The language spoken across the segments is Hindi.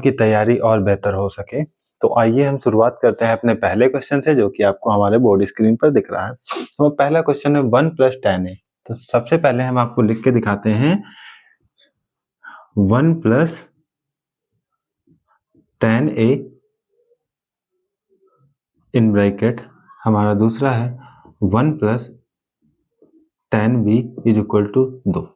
आपकी तैयारी और बेहतर हो सके। तो आइए हम शुरुआत करते हैं अपने पहले क्वेश्चन से, जो कि आपको हमारे बोर्ड स्क्रीन पर दिख रहा है। तो पहला क्वेश्चन है 1 + tan a। तो सबसे पहले हम आपको लिख के दिखाते हैं 1 + tan a इन ब्रैकेट, हमारा दूसरा है 1 + tan b = 2।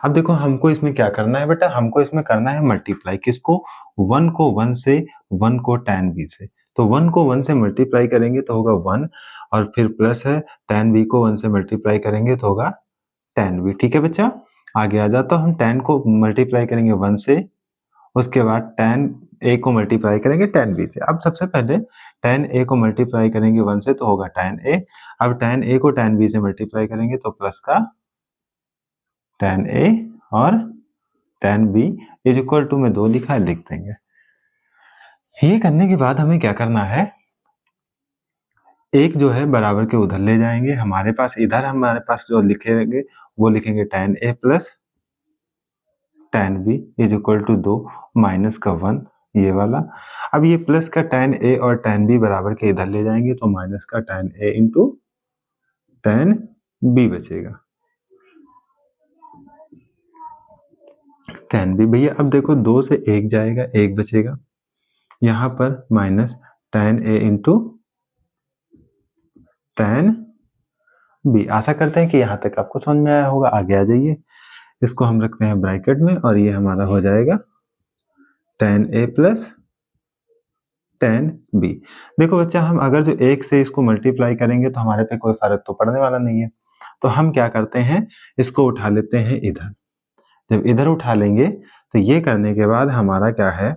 अब देखो हमको इसमें क्या करना है बेटा, हमको इसमें करना है मल्टीप्लाई। किसको? 1 को 1 से, 1 को tan b से। तो 1 को 1 से मल्टीप्लाई करेंगे तो होगा 1, और फिर प्लस है tan b को 1 से मल्टीप्लाई करेंगे तो होगा tan b। ठीक है बच्चा, आगे आ जाता हम tan को मल्टीप्लाई करेंगे 1 से, उसके बाद tan a को मल्टीप्लाई करेंगे tan b से। अब सबसे पहले tan a को मल्टीप्लाई करेंगे 1 से तो होगा tan a। अब tan a को tan b से मल्टीप्लाई करेंगे तो प्लस का tan a और tan b = में 2 लिखा है, लिख देंगे। ये करने के बाद हमें क्या करना है, एक जो है बराबर के उधर ले जाएंगे। हमारे पास इधर हमारे पास जो लिखेंगे वो लिखेंगे tan a + tan b = 2 minus का 1, ये वाला। अब ये प्लस का tan a और tan b बराबर के इधर ले जाएंगे तो माइनस का tan a × tan b बचेगा। tan b भैया, अब देखो 2 से 1 जाएगा, 1 बचेगा। यहाँ पर minus tan a × tan b। आशा करते हैं कि यहाँ तक आपको समझ में आया होगा। आगे आ जाइए, इसको हम रखते हैं ब्रैकेट में और ये हमारा हो जाएगा tan a + tan b। देखो बच्चा, हम अगर जो 1 से इसको मल्टीप्लाई करेंगे तो हमारे पे कोई फर्क तो पड़ने वाला नहीं है। तो हम क्या करते हैं, इसको उठा लेते हैं इधर। जब इधर उठा लेंगे तो ये करने के बाद हमारा क्या है,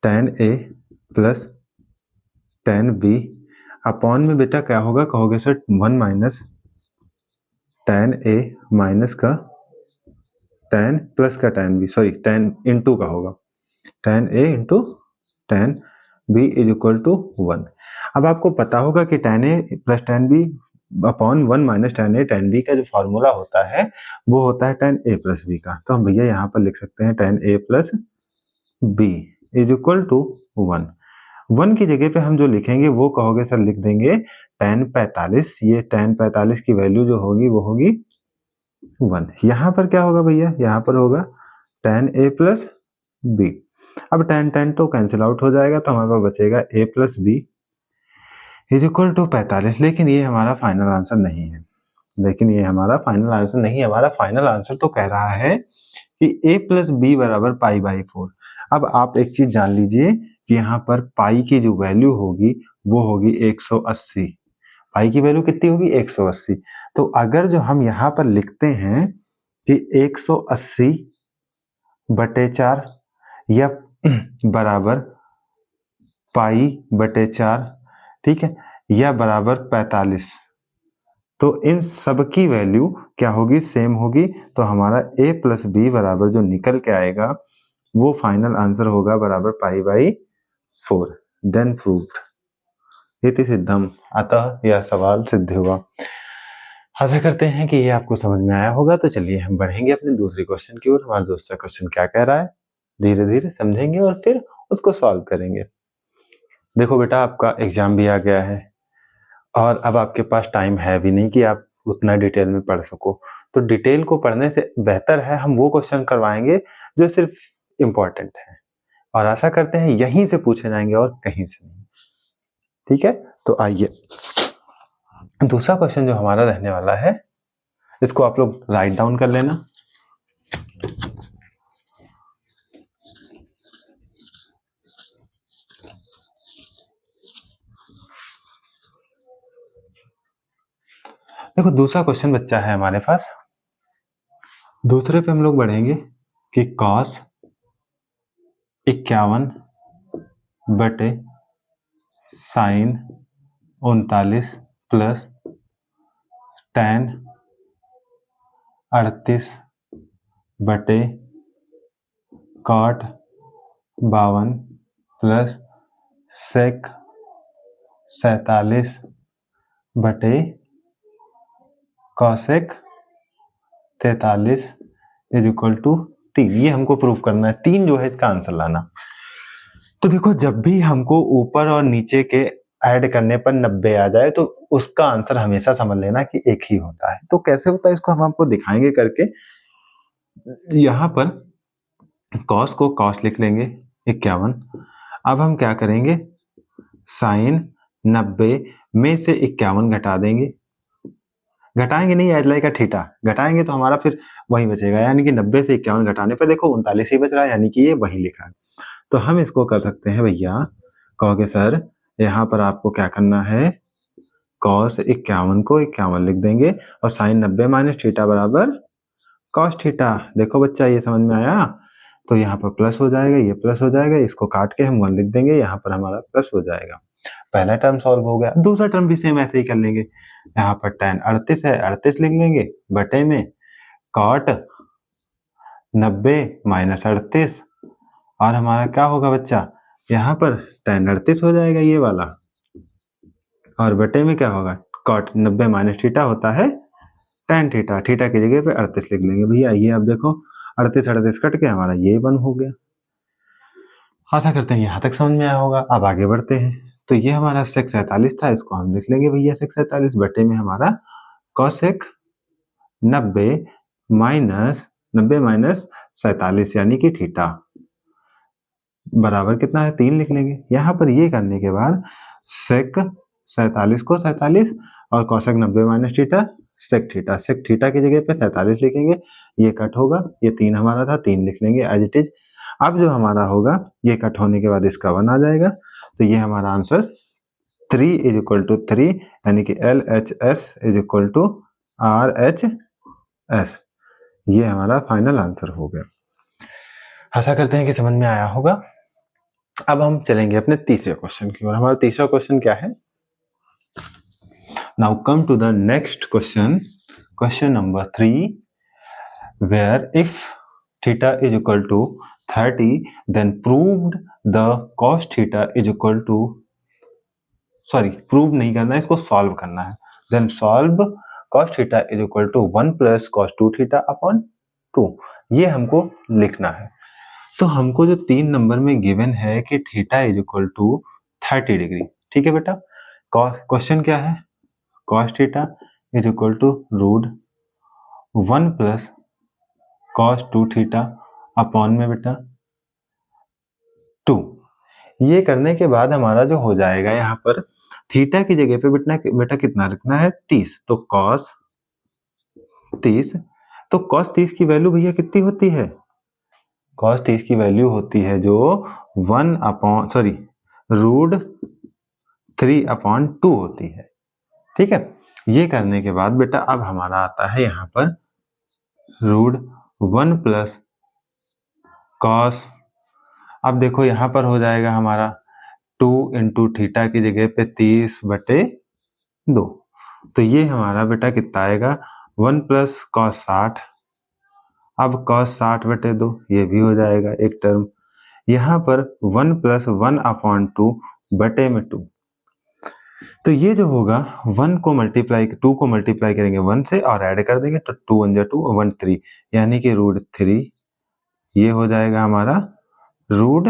tan a + tan b upon में बेटा क्या होगा, कहोगे sir 1 minus tan a minus का tan प्लस का tan b, sorry tan into का होगा, tan a × tan b = 1। अब आपको पता होगा कि tan a + tan b upon 1 minus tan a tan b का जो फॉर्मूला होता है वो होता है tan a + b का। तो हम भैया यहाँ पर लिख सकते हैं tan a + b = 1। 1 की जगह पे हम जो लिखेंगे वो कहोगे सर लिख देंगे tan 45। ये tan 45 की वैल्यू जो होगी वो होगी 1। यहाँ पर क्या होगा भैया, यहाँ पर होगा tan a + b। अब tan तो कैंसिल आउट हो जाएगा तो हमारे पास बचेगा a + b = 45। लेकिन ये हमारा फाइनल आंसर नहीं है। हमारा फाइनल आंसर तो कह रहा है कि a + b = π/4। अब आप एक चीज जान लीजिए कि यहाँ पर पाई की जो वैल्यू होगी वो होगी 180। पाई की वैल्यू कितनी होगी, 180। तो अगर जो हम यहाँ पर लिखते हैं कि 180/4 या बराबर π/4, ठीक है, या बराबर 45, तो इन सब की वैल्यू क्या होगी, सेम होगी। तो हमारा a + b बराबर जो निकल के आएगा वो फाइनल आंसर होगा बराबर π/4। देन प्रूव्ड इति सिद्धम, अतः यह सवाल सिद्ध हुआ। आशा करते हैं कि ये आपको समझ में आया होगा। तो चलिए हम बढ़ेंगे अपने दूसरे क्वेश्चन की ओर। हमारा दूसरा क्वेश्चन क्या कह रहा है, धीरे धीरे समझेंगे और फिर उसको सॉल्व करेंगे। देखो बेटा, आपका एग्जाम भी आ गया है और अब आपके पास टाइम है भी नहीं कि आप उतना डिटेल में पढ़ सको। तो डिटेल को पढ़ने से बेहतर है हम वो क्वेश्चन करवाएंगे जो सिर्फ इम्पोर्टेंट है, और आशा करते हैं यहीं से पूछे जाएंगे और कहीं से नहीं। ठीक है, तो आइए दूसरा क्वेश्चन जो हमारा रहने वाला है, इसको आप लोग राइट डाउन कर लेना। देखो दूसरा क्वेश्चन बच्चा है हमारे पास। दूसरे पे हम लोग बढ़ेंगे कि cos 51/sin 39 plus tan 38/cot 52 plus sec 47/cosec 43 = 3, ये हमको प्रूफ करना है। 3 जो है इसका आंसर लाना। तो देखो जब भी हमको ऊपर और नीचे के ऐड करने पर 90 आ जाए तो उसका आंसर हमेशा समझ लेना कि एक ही होता है। तो कैसे होता है इसको हम आपको दिखाएंगे करके। यहाँ पर कॉस को कॉस लिख लेंगे 51। अब हम क्या करेंगे, साइन 90 में से 51 घटा देंगे। घटाएंगे नहीं, एज लाइक थीटा घटाएंगे तो हमारा फिर वही बचेगा, यानी कि 90 से 51 घटाने पर देखो 39 ही बच रहा है, यानी कि ये वही लिखा है। तो हम इसको कर सकते हैं भैया, कहोगे सर यहाँ पर आपको क्या करना है, कॉस 51 को 51 लिख देंगे और साइन 90 माइनस थीटा बराबर कॉस थीटा। देखो बच्चा ये समझ में आया। तो यहाँ पर प्लस हो जाएगा, ये प्लस हो जाएगा, इसको काट के हम 1 लिख देंगे, यहाँ पर हमारा प्लस हो जाएगा। पहला टर्म सॉल्व हो गया। दूसरा टर्म भी सेम ऐसे ही कर लेंगे। यहाँ पर tan 38 है, 38 लिख लेंगे बटे में कॉट 90 माइनस 38, और हमारा क्या होगा बच्चा, यहाँ पर tan 38 हो जाएगा ये वाला, और बटे में क्या होगा, कॉट 90 माइनस थीटा होता है tan थीटा। थीटा की जगह पे 38 लिख लेंगे भैया। ये अब देखो 38 कट के हमारा ये 1 हो गया। आशा करते हैं यहाँ तक समझ में आया होगा। अब आगे बढ़ते हैं। तो ये हमारा sec 47 था, इसको हम लिख लेंगे भैया sec 47 बटे में हमारा cosec 90 माइनस 47 यानी कि थीटा बराबर कितना है, 3 लिख लेंगे। यहाँ पर ये करने के बाद sec 47 को 47 और cosec 90 minus theta sec theta की जगह पे 47 लिखेंगे, ये कट होगा, ये 3 हमारा था, 3 लिख लेंगे एज इट इज। अब जो हमारा होगा ये कट होने के बाद इसका 1 आ जाएगा, तो ये हमारा आंसर 3 = 3 यानी कि LHS = RHS, ये हमारा फाइनल आंसर हो गया। आशा करते हैं कि समझ में आया होगा। अब हम चलेंगे अपने तीसरे क्वेश्चन की ओर। हमारा तीसरा क्वेश्चन क्या है, now come to the next question, question number 3, where if theta is equal to 30 then proved the cos theta is equal to, sorry prove नहीं करना है, इसको सॉल्व करना है। Then solve cos theta is equal to 1 plus cos 2 theta upon 2, ये हमको लिखना है। तो हमको जो 3 नंबर में गिवन है कि theta is equal to 30 degree, ठीक है बेटा। क्वेश्चन क्या है, cos theta is equal to root 1 plus cos 2 theta upon में बेटा 2। ये करने के बाद हमारा जो हो जाएगा, यहाँ पर थीटा की जगह पे बेटा कितना रखना है, 30। तो cos 30, तो cos 30 की वैल्यू भैया कितनी होती है, cos 30 की वैल्यू होती है जो रूट 3/2 होती है, ठीक है। ये करने के बाद बेटा अब हमारा आता है यहाँ पर रूट 1 प्लस cos, अब देखो यहाँ पर हो जाएगा हमारा 2 इंटू थीटा की जगह पे 30/2, तो ये हमारा बेटा कितना आएगा 1 प्लस cos 60, अब cos 60/2 ये भी हो जाएगा एक टर्म। यहाँ पर 1 प्लस 1/2 बटे में 2, तो ये जो होगा 2 को मल्टीप्लाई करेंगे 1 से और ऐड कर देंगे तो 2 1 2 1 3, यानी कि रूट 3, ये हो जाएगा हमारा रूट